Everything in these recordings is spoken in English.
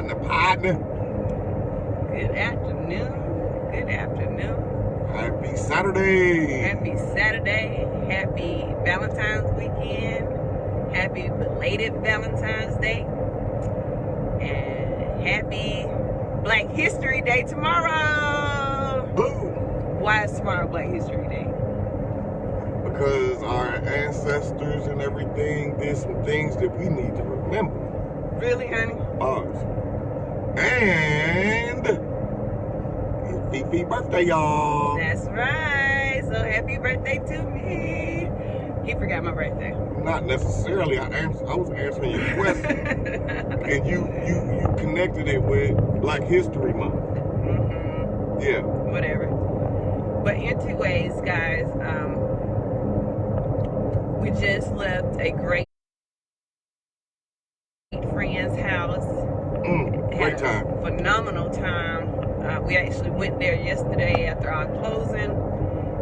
Partner. Good afternoon. Good afternoon. Happy Saturday. Happy Saturday. Happy Valentine's weekend. Happy belated Valentine's Day. And happy Black History Day tomorrow. Boom. Why is tomorrow Black History Day? Because our ancestors and everything did some things that we need to remember. Really, honey? Ours. And it's Fifi's birthday, y'all. That's right. So happy birthday to me. He forgot my birthday. Not necessarily. I was answering your question, and you connected it with Black History Month. Mm-hmm. Yeah. Whatever. But anyways, guys, we just left a great friend's house. Great time. Phenomenal time. We actually went there yesterday after our closing,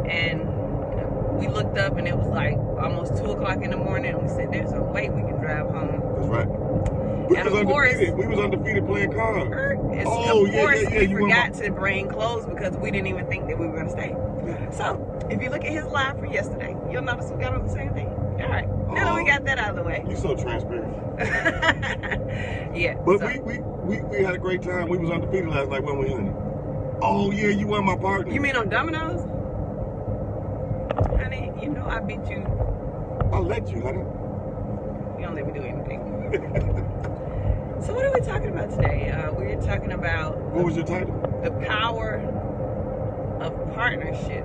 and we looked up and it was like almost 2 o'clock in the morning, and we said, there's no way we can drive home. That's right. We was undefeated playing cards. Of course, we forgot to bring clothes because we didn't even think that we were going to stay. So, if you look at his live from yesterday, you'll notice we got on the same thing. All right. Now that we got that out of the way. You're so transparent. Yeah. But so, we had a great time. We was undefeated last night, weren't we, honey? Oh, yeah, you were my partner. You mean on Domino's? Honey, you know I beat you. I'll let you, honey. You don't let me do anything. So what are we talking about today? We're talking about... What was your title? The power of partnership.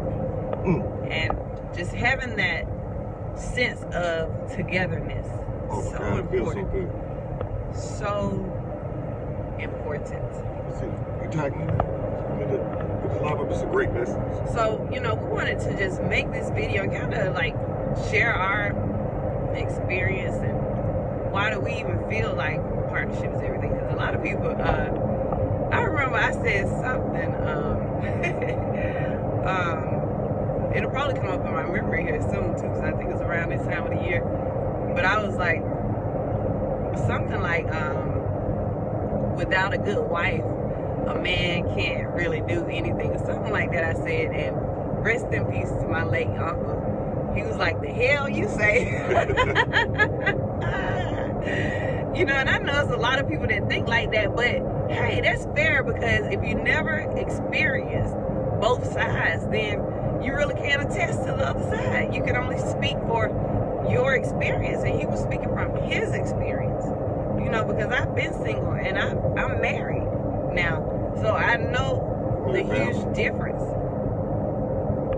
And just having that sense of togetherness. Oh, so God, it feels so good. So important. You tagging me? It's a great message. So, we wanted to just make this video and kind of like share our experience and why do we even feel like partnership is everything. Because a lot of people, I remember I said something, it'll probably come up in my memory here soon too, because I think it's around this time of the year. But I was like, something like, without a good wife, a man can't really do anything, or something like that I said. And rest in peace to my late uncle. He was like, the hell you say? And I know there's a lot of people that think like that, but hey, that's fair, because if you never experienced both sides, then you really can't attest to the other side. You can only speak for your experience, and he was speaking from his experience, because I've been single and I'm married now, so I know the huge difference.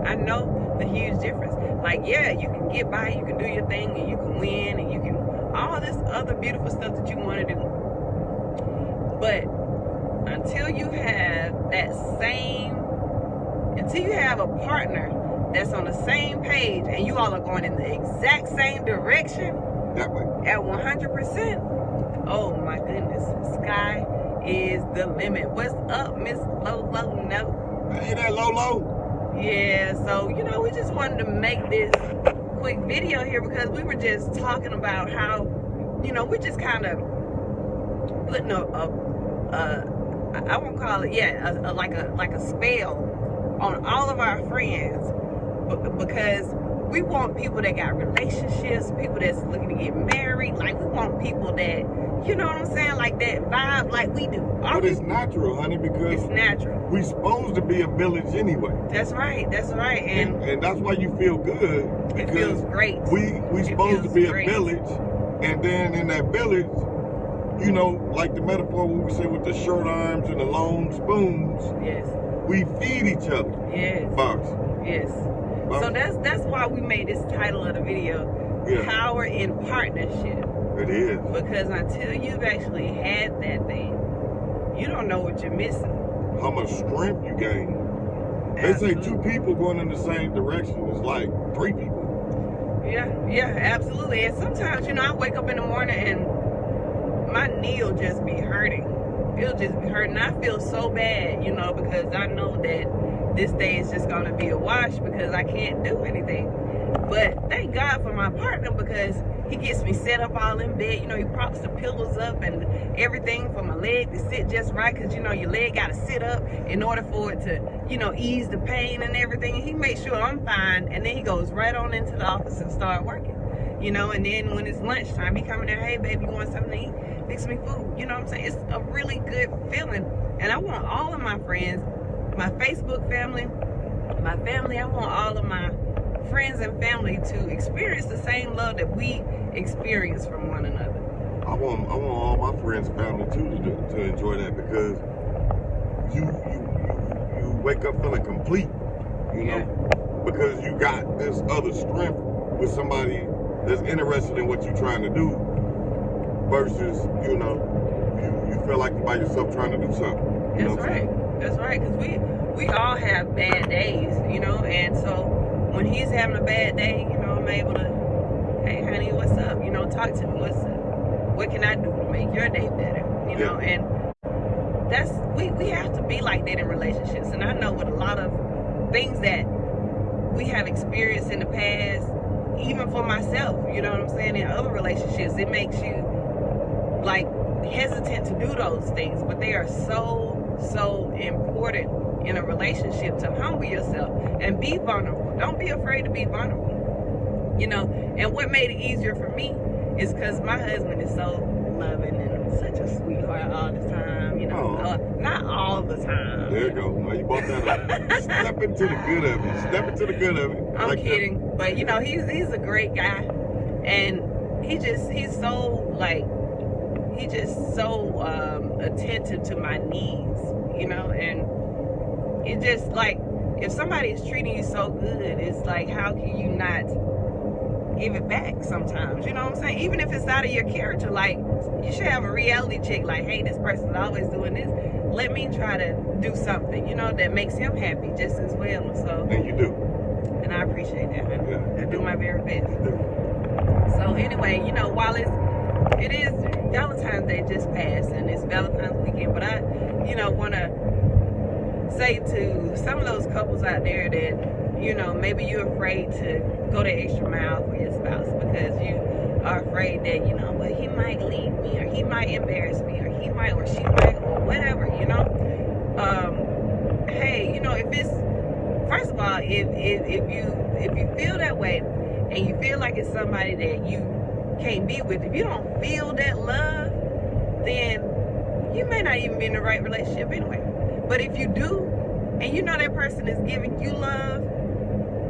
I know the huge difference. Like, yeah, you can get by, you can do your thing, and you can win, and you can all this other beautiful stuff that you want to do. But until you have a partner that's on the same page and you all are going in the exact same direction that way at 100%, oh my goodness, sky is the limit. What's up, Miss Lolo? No. Hey, that Lolo. Yeah, so we just wanted to make this quick video here because we were just talking about how we're just kind of putting I won't call it like a spell on all of our friends, because we want people that got relationships, people that's looking to get married. Like, we want people that, you know what I'm saying, like that vibe like we do. But it's natural, honey, because it's natural. We're supposed to be a village anyway. That's right. And that's why you feel good. It feels great. We supposed to be a village, and then in that village, like the metaphor we say with the short arms and the long spoons. Yes. We feed each other. Yes. Box. Yes. So that's why we made this title of the video, Power in Partnership. It is. Because until you've actually had that thing, you don't know what you're missing. How much strength you gain. They say 2 people going in the same direction is like 3 people. Yeah, absolutely. And sometimes, I wake up in the morning and my knee will just be hurting. It'll just be hurting. I feel so bad, because I know that this day is just going to be a wash because I can't do anything. But thank God for my partner, because He gets me set up all in bed. You know, he props the pillows up and everything for my leg to sit just right, because, you know, your leg got to sit up in order for it to, you know, ease the pain and everything. And he makes sure I'm fine, and then he goes right on into the office and start working. You know, and then when it's lunchtime, he come in there, hey, baby, you want something to eat? Fix me food. You know what I'm saying? It's a really good feeling. And I want all of my friends, my Facebook family, my family, I want all of my friends and family to experience the same love that we experience from one another. I want all my friends and family too to enjoy that, because you wake up feeling complete, you know, because you got this other strength with somebody that's interested in what you're trying to do, versus, you know, you feel like you're by yourself trying to do something. That's right. That's right, because we all have bad days, you know, and so when he's having a bad day, you know, I'm able to, hey, honey, what's up? You know, talk to me. What's up? What can I do to make your day better? You know, and that's, we have to be like that in relationships. And I know with a lot of things that we have experienced in the past, even for myself, you know what I'm saying, in other relationships, it makes you like hesitant to do those things, but they are so important in a relationship, to humble yourself and be vulnerable. Don't be afraid to be vulnerable. You know, and what made it easier for me is because my husband is so loving and such a sweetheart all the time, you know. Not all the time. There you go. Now you brought that up. Step into the good of it. Step into the good of it. I'm like kidding. That. But, you know, he's a great guy. And he's so attentive to my needs, you know. And it just, like, if somebody is treating you so good, it's like, how can you not give it back sometimes? You know what I'm saying? Even if it's out of your character, like, you should have a reality check, like, hey, this person's always doing this. Let me try to do something, you know, that makes him happy just as well. So, and you do. And I appreciate that, honey. Yeah, I do my very best. You do. So anyway, you know, while it is Valentine's Day just passed, and it's Valentine's weekend, but I, you know, want to say to some of those couples out there that, you know, maybe you're afraid to go the extra mile for your spouse because you are afraid that, you know, well, he might leave me, or he might embarrass me, or he might, or she might, or whatever, you know. Hey, you know, if it's, first of all, if you feel that way and you feel like it's somebody that you can't be with, if you don't feel that love, then you may not even be in the right relationship anyway. But if you do, and you know that person is giving you love,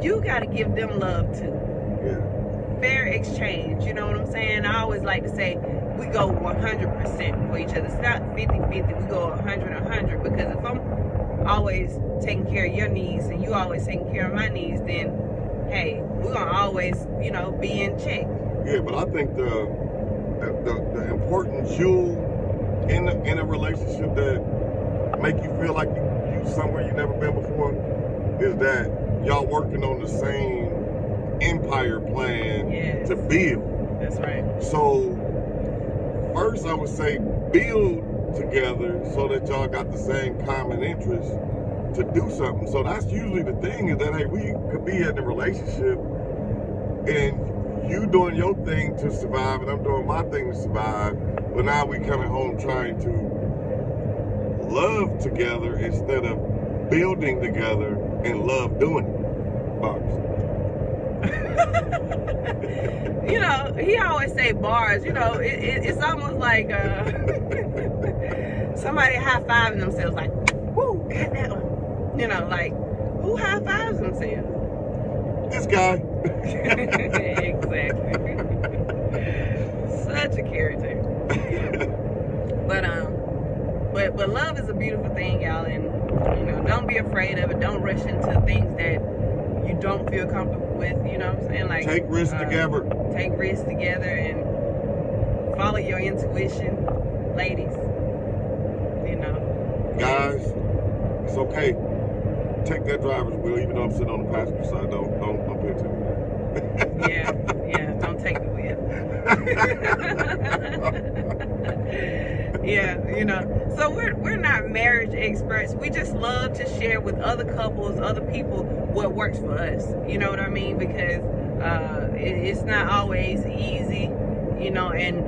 you got to give them love too. Yeah. Fair exchange, you know what I'm saying? I always like to say we go 100% for each other. It's not 50-50, we go 100-100, because if I'm always taking care of your needs and you always taking care of my needs, then hey, we're gonna always, you know, be in check. Yeah, but I think the important jewel in a relationship that make you feel like you somewhere you never been before is that y'all working on the same empire plan to build. That's right. So first I would say build together so that y'all got the same common interest to do something. So that's usually the thing, is that, hey, we could be in a relationship and you doing your thing to survive and I'm doing my thing to survive, but now we coming home trying to love together instead of building together and love doing it. You know, he always say bars. You know, it's almost like somebody high-fiving themselves, like, woo, got that one. You know, like, who high-fives themselves? This guy. Exactly. Such a character. But love is a beautiful thing, y'all, and you know, don't be afraid of it. Don't rush into things that you don't feel comfortable with. You know what I'm saying? Like, take risks together. Take risks together and follow your intuition, ladies. You know, guys, it's okay. Take that driver's wheel, even though I'm sitting on the passenger side. Don't pay attention. Yeah, don't take the wheel. Yeah, you know. So we're not marriage experts. We just love to share with other couples, other people, what works for us. You know what I mean? Because it's not always easy, you know, and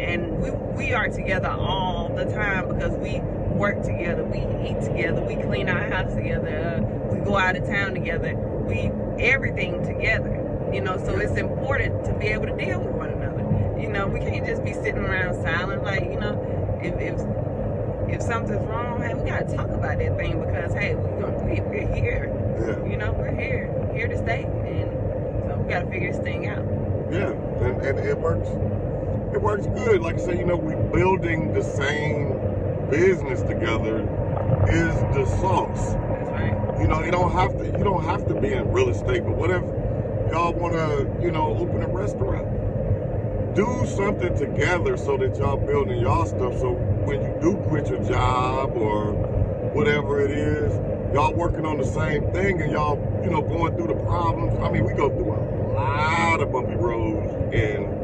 we are together all the time because we work together, we eat together, we clean our house together, we go out of town together, we everything together, you know. So it's important to be able to deal with one another. You know, we can't just be sitting around silent. Like, you know, if something's wrong, hey, we gotta talk about that thing because hey, we're here. Yeah. You know, we're here to stay, and so we gotta figure this thing out. Yeah, and it works. It works good. Like I say, you know, we building the same business together is the sauce. That's right. You know, you don't have to be in real estate, but what if y'all wanna, you know, open a restaurant? Do something together so that y'all building y'all stuff, so when you do quit your job or whatever it is, y'all working on the same thing and y'all, you know, going through the problems. I mean, we go through a lot of bumpy roads in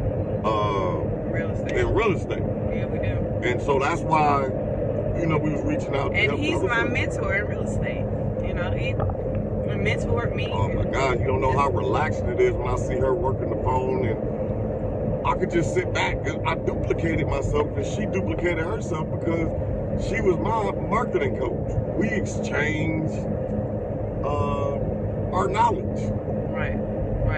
real estate. Yeah, we do. And so that's why, you know, we was reaching out to And help he's others. my mentor in real estate. You know, he mentored me. Oh my God, you don't know how relaxing it is when I see her working the phone, and I could just sit back. And I duplicated myself and she duplicated herself because she was my marketing coach. We exchanged our knowledge. Right.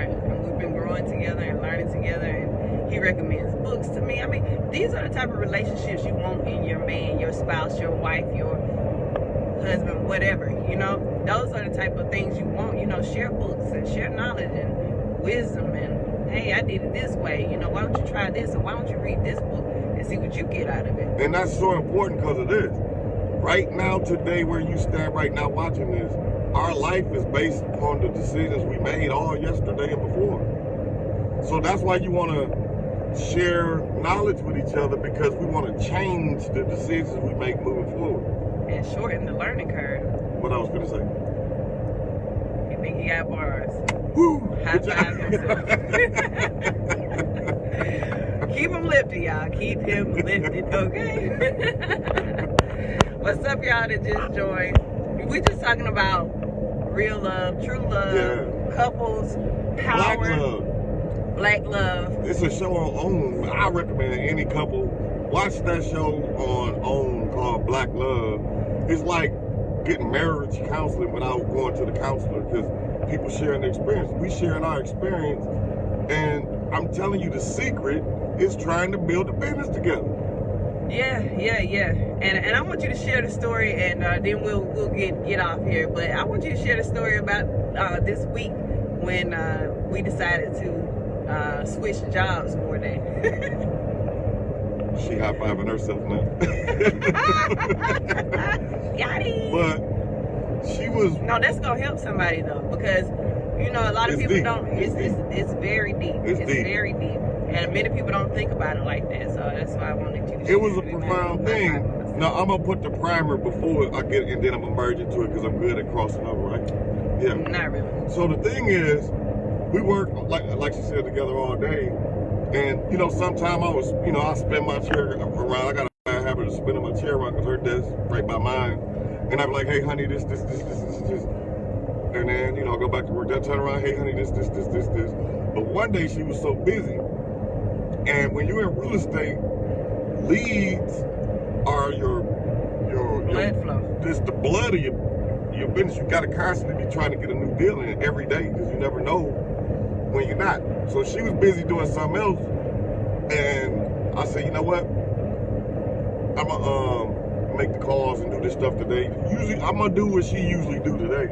And we've been growing together and learning together, and he recommends books to me. I mean, these are the type of relationships you want in your man, your spouse, your wife, your husband, whatever, you know. Those are the type of things you want, you know. Share books and share knowledge and wisdom, and hey, I did it this way, you know, why don't you try this, or why don't you read this book and see what you get out of it. And that's so important because of this. Right now, today, where you stand right now watching this, our life is based upon the decisions we made all yesterday and before. So that's why you want to share knowledge with each other, because we want to change the decisions we make moving forward. And shorten the learning curve. What I was going to say. You think he got bars? Woo! High five himself. Keep him lifted, y'all. Keep him lifted, okay? What's up, y'all that just joined? We just talking about real love, true love, couples, power, black love. It's a show on OWN. I recommend any couple watch that show on OWN called Black Love. It's like getting marriage counseling without going to the counselor, because people sharing their experience. We sharing our experience, and I'm telling you, the secret is trying to build a business together. Yeah. And I want you to share the story, and then we'll get off here. But I want you to share the story about this week when we decided to switch jobs for a day. She high-fiving herself now. Got it. But she was... No, that's going to help somebody, though, because, you know, a lot of people don't... It's very deep. It's very deep. And many people don't think about it like that, so that's why I wanted you to share. It was a profound thing. Now, I'm going to put the primer before I get, and then I'm going to merge into it, because I'm good at crossing over, right? Yeah. Not really. So the thing is, we work, like she said, together all day. And, you know, sometime I spin my chair around. I got a habit of spinning my chair around because her desk right by mine. And I'm like, hey, honey, this. And then, you know, I go back to work. I turn around, hey, honey, this. But one day she was so busy. And when you're in real estate, leads are your blood flow. It's the blood of your business. You got to constantly be trying to get a new deal in every day, because you never know when you're not. So she was busy doing something else, and I said, you know what? I'm gonna make the calls and do this stuff today. Usually, I'm gonna do what she usually do today.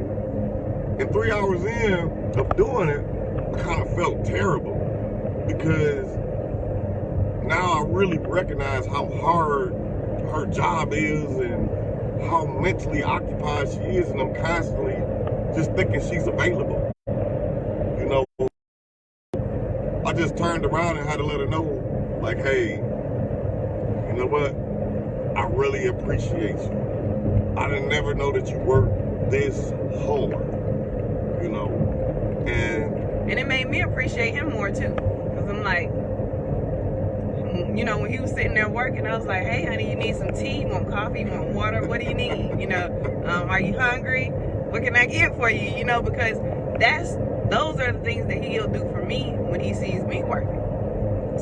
And 3 hours in of doing it, I kind of felt terrible, because now I really recognize how hard her job is and how mentally occupied she is, and I'm constantly just thinking she's available. You know, I just turned around and had to let her know, like, hey, you know what? I really appreciate you. I didn't never know that you worked this hard, you know, and it made me appreciate him more too, because I'm like, you know, when he was sitting there working, I was like, hey, honey, you need some tea? You want coffee? You want water? What do you need? You know, are you hungry? What can I get for you? You know, because that's those are the things that he'll do for me when he sees me working.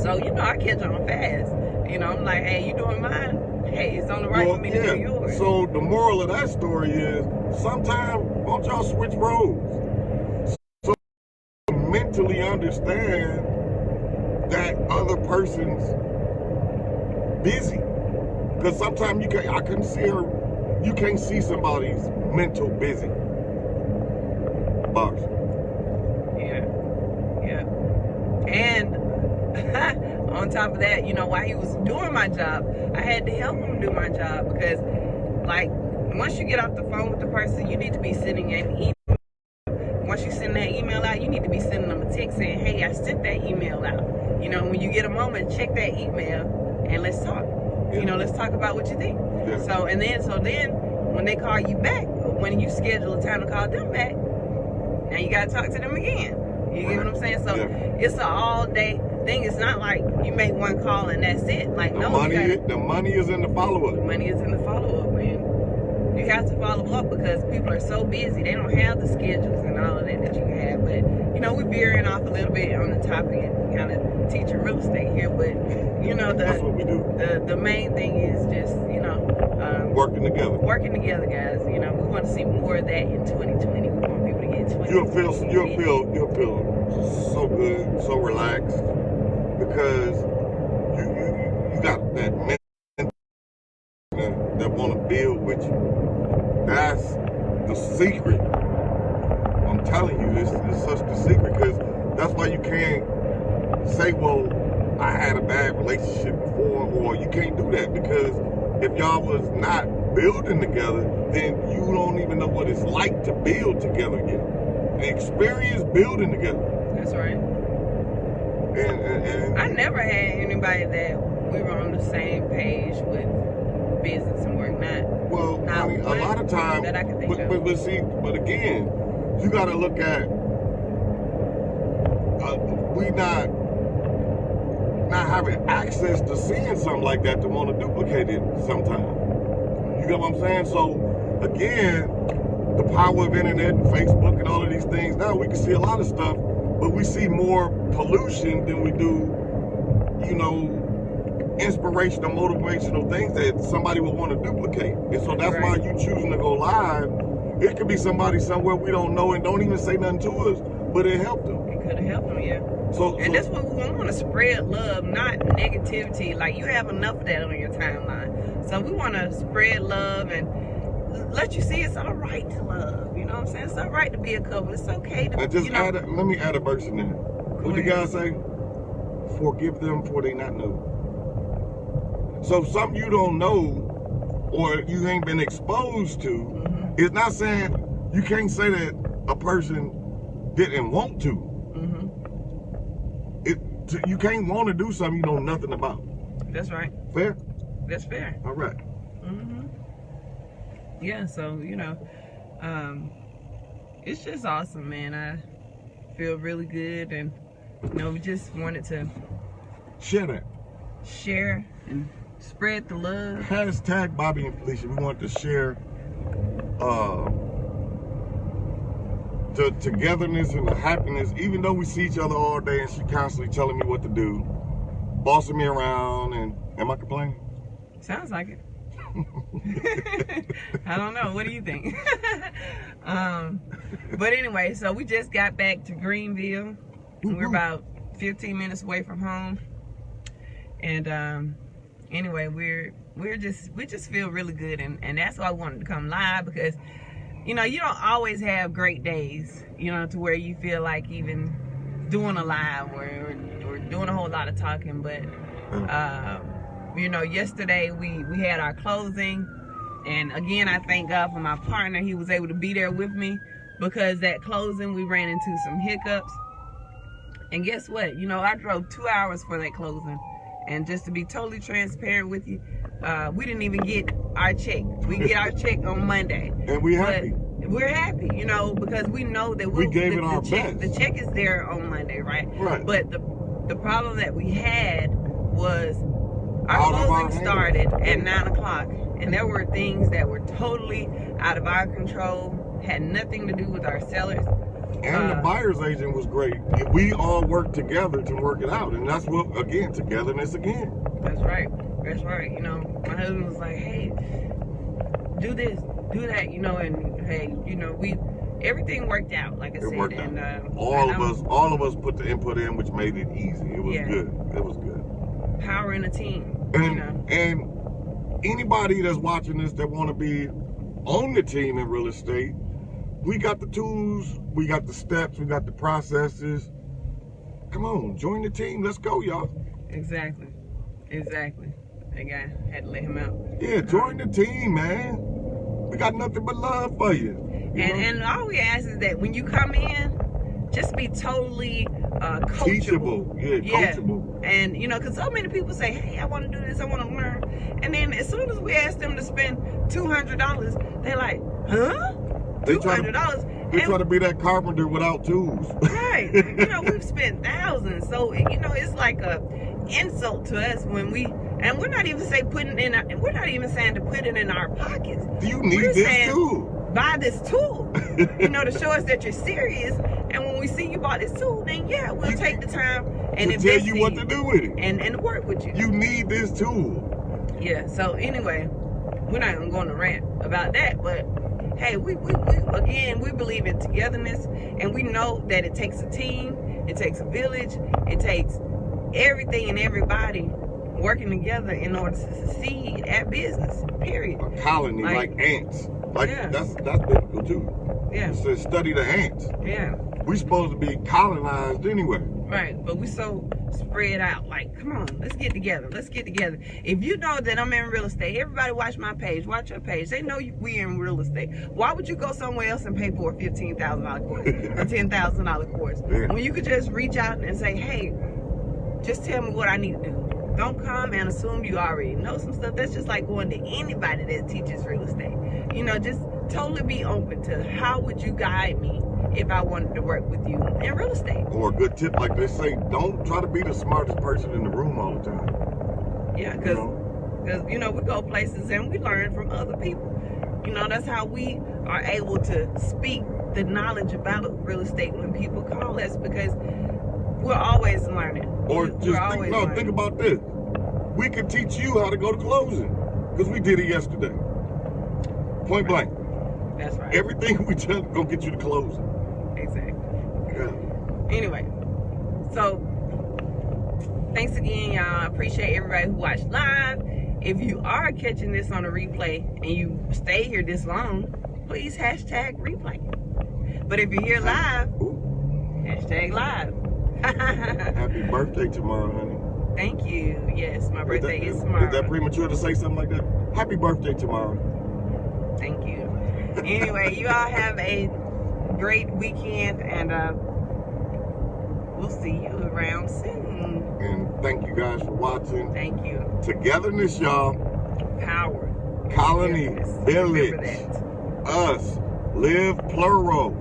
So, you know, I catch on fast. You know, I'm like, hey, you doing mine? Hey, it's only right for me to do yours. So the moral of that story is sometimes don't y'all switch roles. So mentally understand that other person's busy. Because sometimes I can see her, you can't see somebody's mental busy. Box. Yeah. And on top of that, you know, while he was doing my job, I had to help him do my job because, like, once you get off the phone with the person, you need to be sending an email. Once you send that email out, you need to be sending them a text saying, hey, I sent that email out. You know, when you get a moment, check that email and let's talk. Yeah. You know, let's talk about what you think. Yeah. So then when they call you back, when you schedule a time to call them back, now you got to talk to them again. You get what I'm saying? So it's an all day thing. It's not like you make one call and that's it. Like, the money is in the follow-up. The money is in the follow-up, man. You have to follow up because people are so busy. They don't have the schedules and all of that you have. But, you know, we're veering off a little bit on the topic and kind of teaching real estate here. But, you know, that's what we do. The main thing is just, you know, working together. Working together, guys. You know, we want to see more of that in 2020. We want people to get 20. You'll feel so good, so relaxed, because you got that man that want to build with you. That's the secret. I'm telling you, it's such the secret, because that's why you can't say, well, I had a bad relationship before, or you can't do that, because if y'all was not building together, then you don't even know what it's like to build together again. Experience building together. That's right. And I never had anybody that we were on the same page with business and work. Well, I mean, a lot of times, that I can think of. But again, you got to look at we not having access to seeing something like that to want to duplicate it sometimes. You get what I'm saying? So again, the power of internet and Facebook and all of these things, now we can see a lot of stuff, but we see more pollution than we do, you know, inspirational, motivational things that somebody would want to duplicate. And so that's why you choosing to go live. It could be somebody somewhere we don't know and don't even say nothing to us, but it helped them. It could have helped them, yeah. And that's what we want to spread love, not negativity. Like, you have enough of that on your timeline. So we want to spread love and let you see it's all right to love. You know what I'm saying? It's all right to be a couple. It's okay to, let me add a verse in there. What the guy say? Forgive them for they not know. So something you don't know or you ain't been exposed to, it's not saying, you can't say that a person didn't want to. You can't want to do something you know nothing about. That's right. Fair? That's fair. All right. Yeah, so, you know, it's just awesome, man. I feel really good, and, you know, we just wanted to share and spread the love. Hashtag Bobby and Felicia. We want to share the togetherness and the happiness, even though we see each other all day and she constantly telling me what to do, bossing me around, and am I complaining? Sounds like it. I don't know. What do you think? But anyway, so we just got back to Greenville. We're about 15 minutes away from home. And anyway, we just feel really good, and that's why I wanted to come live, because, you know, you don't always have great days, you know, to where you feel like even doing a live or doing a whole lot of talking. But you know, yesterday we had our closing, and again, I thank God for my partner. He was able to be there with me, because that closing, we ran into some hiccups. And guess what? You know, I drove 2 hours for that closing. And just to be totally transparent with you, we didn't even get our check. We get our check on Monday. And we're happy. We're happy, you know, because we know that we gave it our best. The check is there on Monday, right? Right. But the problem that we had was our closing started at 9 o'clock, and there were things that were totally out of our control, had nothing to do with our sellers. And the buyer's agent was great. We all worked together to work it out. And that's what, again, togetherness again. That's right. That's right. You know, my husband was like, hey, do this, do that, you know, and hey, you know, everything worked out, like I said. Worked and out. All of us put the input in, which made it easy. It was good. It was good. Power in a team. And, you know? and anybody that's watching this that want to be on the team in real estate, we got the tools, we got the steps, we got the processes. Come on, join the team. Let's go, y'all. Exactly. That guy had to let him out. Yeah, join the team, man. We got nothing but love for you. And all we ask is that when you come in, just be totally coachable. Teachable. Yeah, coachable. And, you know, because so many people say, hey, I want to do this, I want to learn. And then as soon as we ask them to spend $200, they're like, huh? $200? They try to be that carpenter without tools. Right. You know, we've spent thousands. So, you know, it's like a insult to us when and we're not even saying we're not even saying to put it in our pockets. Do you need this tool? Buy this tool, you know, to show us that you're serious. And when we see you bought this tool, then yeah, we'll take the time and to tell you what to do with it and work with you. You need this tool. Yeah. So anyway, we're not even going to rant about that, but hey, we believe in togetherness, and we know that it takes a team, it takes a village, it takes everything and everybody working together in order to succeed at business. Period. A colony like ants. That's biblical too. Yeah. It says study the ants. Yeah. We're supposed to be colonized anyway. Right, but we so spread out. Like, come on, let's get together. Let's get together. If you know that I'm in real estate, everybody watch my page, watch your page. They know we in real estate. Why would you go somewhere else and pay for a $15,000 course, a $10,000 course, when you could just reach out and say, hey, just tell me what I need to do. Don't come and assume you already know some stuff. That's just like going to anybody that teaches real estate. You know, just totally be open to how would you guide me if I wanted to work with you in real estate. Or a good tip, like they say, don't try to be the smartest person in the room all the time. Yeah, because, you know, we go places and we learn from other people. You know, that's how we are able to speak the knowledge about real estate when people call us, because we're always learning. Or just think about this. We can teach you how to go to closing, because we did it yesterday. Point blank. That's right. Everything we tell gonna get you to closing. Exactly. Yeah. Anyway, so thanks again, y'all. I appreciate everybody who watched live. If you are catching this on a replay and you stay here this long, please hashtag replay. But if you're here live, hashtag live. Happy birthday tomorrow, honey. Thank you. Yes, my birthday is tomorrow. Is that premature to say something like that? Happy birthday tomorrow. Thank you. Anyway, you all have a great weekend, and we'll see you around soon. And thank you guys for watching. Thank you. Togetherness, y'all. Power. Colony. Village. Remember that. Us. Live plural.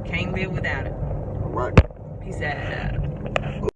Can't live without it. All right. Peace out.